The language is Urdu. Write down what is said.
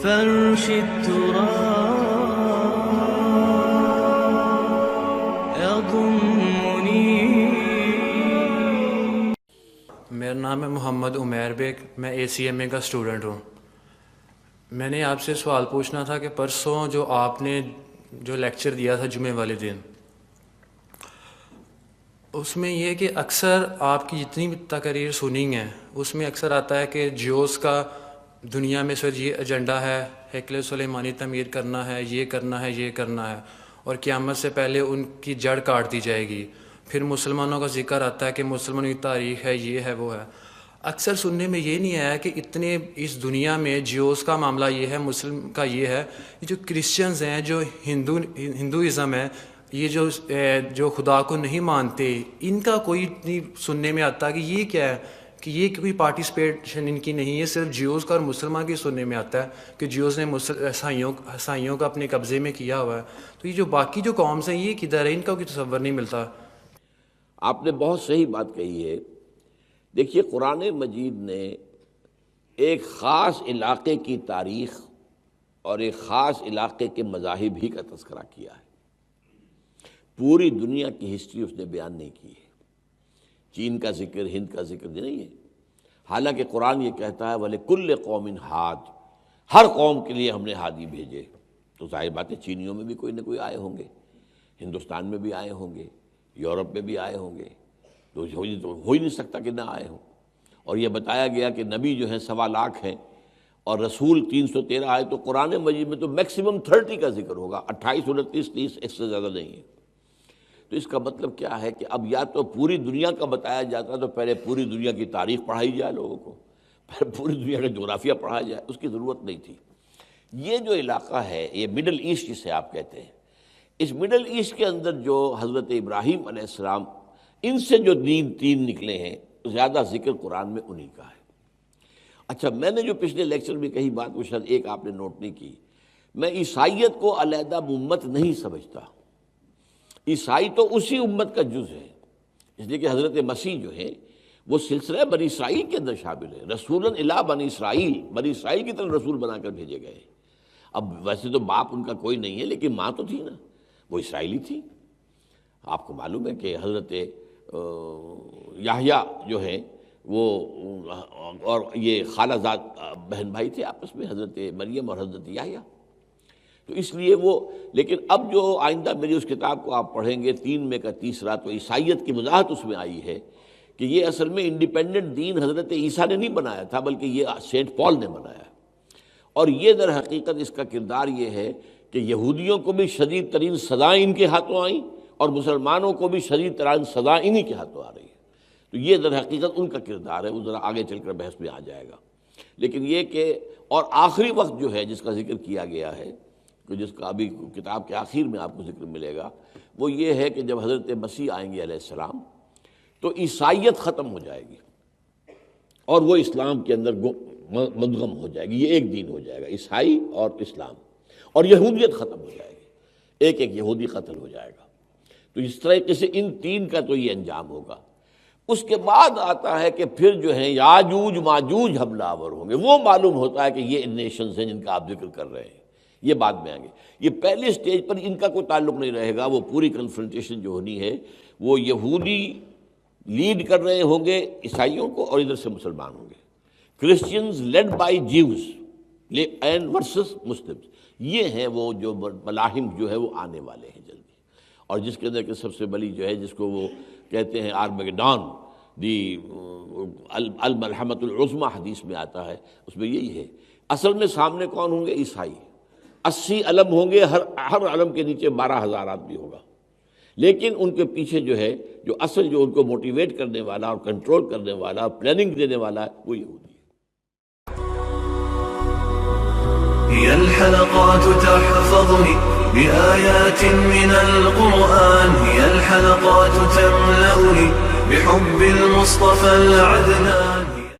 فرش التراب يضمني. میرا نام ہے محمد عمیر بیگ، میں ACMA کا اسٹوڈنٹ ہوں. میں نے آپ سے سوال پوچھنا تھا کہ پرسوں جو آپ نے جو لیکچر دیا تھا جمعے والے دن، اس میں یہ کہ اکثر آپ کی جتنی بھی تقاریر سنی ہیں اس میں اکثر آتا ہے کہ جیوز کا دنیا میں سر یہ ایجنڈا ہے، ہیکل سلیمانی تعمیر کرنا ہے، یہ کرنا ہے، یہ کرنا ہے، اور قیامت سے پہلے ان کی جڑ کاٹ دی جائے گی. پھر مسلمانوں کا ذکر آتا ہے کہ مسلمانوں کی تاریخ ہے، یہ ہے، وہ ہے. اکثر سننے میں یہ نہیں آیا کہ اتنے اس دنیا میں جیوز کا معاملہ یہ ہے، مسلم کا یہ ہے، یہ جو کرسچنز ہیں، جو ہندوازم ہے، یہ جو خدا کو نہیں مانتے، ان کا کوئی نہیں سننے میں آتا کہ یہ کیا ہے، کہ یہ کوئی پارٹیسپیشن ان کی نہیں ہے. صرف جیوز کا اور مسلمان کی سننے میں آتا ہے کہ جیوز نے عیسائیوں کا اپنے قبضے میں کیا ہوا ہے. تو یہ جو باقی جو قومز ہیں یہ کدھر ہے، ان کا کوئی تصور نہیں ملتا. آپ نے بہت صحیح بات کہی ہے. دیکھیے، قرآن مجید نے ایک خاص علاقے کی تاریخ اور ایک خاص علاقے کے مذاہب ہی کا تذکرہ کیا ہے. پوری دنیا کی ہسٹری اس نے بیان نہیں کی ہے. چین کا ذکر، ہند کا ذکر نہیں ہے. حالانکہ قرآن یہ کہتا ہے وَلِكُلِّ قَوْمٍ ہاد، ہر قوم کے لیے ہم نے ہادی بھیجے. تو ظاہر بات ہے چینیوں میں بھی کوئی نہ کوئی آئے ہوں گے، ہندوستان میں بھی آئے ہوں گے، یورپ میں بھی آئے ہوں گے. تو ہو ہی نہیں سکتا کہ نہ آئے ہوں. اور یہ بتایا گیا کہ نبی جو ہیں 1.25 لاکھ ہیں اور رسول 313 آئے. تو قرآن مجید میں تو میکسیمم 30 کا ذکر ہوگا، 28 29 30 اس سے زیادہ نہیں ہے. تو اس کا مطلب کیا ہے کہ اب یا تو پوری دنیا کا بتایا جاتا تو پہلے پوری دنیا کی تاریخ پڑھائی جائے لوگوں کو، پھر پوری دنیا کا جغرافیہ پڑھایا جائے. اس کی ضرورت نہیں تھی. یہ جو علاقہ ہے، یہ مڈل ایسٹ جسے آپ کہتے ہیں، اس مڈل ایسٹ کے اندر جو حضرت ابراہیم علیہ السلام، ان سے جو دین 3 نکلے ہیں، زیادہ ذکر قرآن میں انہی کا ہے. اچھا، میں نے جو پچھلے لیکچر میں کہی بات وہ شاید ایک آپ نے نوٹ نہیں کی. میں عیسائیت کو علیحدہ امت نہیں سمجھتا. عیسائی تو اسی امت کا جز ہے، اس لیے کہ حضرت مسیح جو ہے وہ سلسلہ بنی اسرائیل کے اندر شامل ہے. رسولاً الی بنی اسرائیل، بنی اسرائیل کی طرف رسول بنا کر بھیجے گئے. اب ویسے تو باپ ان کا کوئی نہیں ہے، لیکن ماں تو تھی نا، وہ اسرائیلی تھی. آپ کو معلوم ہے کہ حضرت یحییٰ جو ہے وہ اور یہ خالہ زاد بہن بھائی تھے آپس میں، حضرت مریم اور حضرت یحییٰ. تو اس لیے وہ، لیکن اب جو آئندہ میری اس کتاب کو آپ پڑھیں گے 3 میں کا تیسرا، تو عیسائیت کی وضاحت اس میں آئی ہے کہ یہ اصل میں انڈیپینڈنٹ دین حضرت عیسیٰ نے نہیں بنایا تھا، بلکہ یہ سینٹ پال نے بنایا. اور یہ در حقیقت اس کا کردار یہ ہے کہ یہودیوں کو بھی شدید ترین سزائیں ان کے ہاتھوں آئیں اور مسلمانوں کو بھی شدید ترین سزا انہی کے ہاتھوں آ رہی ہے. تو یہ در حقیقت ان کا کردار ہے. وہ ذرا آگے چل کر بحث میں آ جائے گا. لیکن یہ کہ اور آخری وقت جو ہے جس کا ذکر کیا گیا ہے، جس کا ابھی کتاب کے آخر میں آپ کو ذکر ملے گا، وہ یہ ہے کہ جب حضرت مسیح آئیں گے علیہ السلام تو عیسائیت ختم ہو جائے گی اور وہ اسلام کے اندر مدغم ہو جائے گی. یہ ایک دین ہو جائے گا، عیسائی اور اسلام. اور یہودیت ختم ہو جائے گی، ایک یہودی قتل ہو جائے گا. تو اس طریقے سے ان 3 کا تو یہ انجام ہوگا. اس کے بعد آتا ہے کہ پھر جو ہیں یاجوج ماجوج حملہ آور ہوں گے. وہ معلوم ہوتا ہے کہ یہ نیشنز ہیں جن کا آپ ذکر کر رہے ہیں. یہ بعد میں آئیں گے. یہ پہلے سٹیج پر ان کا کوئی تعلق نہیں رہے گا. وہ پوری کنفرنٹیشن جو ہونی ہے وہ یہودی لیڈ کر رہے ہوں گے عیسائیوں کو، اور ادھر سے مسلمان ہوں گے. Christians led by Jews and versus Muslims. یہ ہیں وہ جو ملاحم جو ہے وہ آنے والے ہیں جلدی. اور جس کے اندر کہ سب سے بڑی جو ہے جس کو وہ کہتے ہیں آرمیگڈون، دی الملحمۃ العظمیٰ حدیث میں آتا ہے، اس میں یہی ہے. اصل میں سامنے کون ہوں گے؟ عیسائی. 80 علم ہوں گے، ہر علم کے نیچے 12,000 آدمی ہوگا. لیکن ان کے پیچھے جو ہے جو اصل جو ان کو موٹیویٹ کرنے والا اور کنٹرول کرنے والا اور پلاننگ دینے والا ہے وہ یہودی ہے. هي الحلقات تحفظني بآيات من القرآن، هي الحلقات تملأني بحب المصطفى العدنان.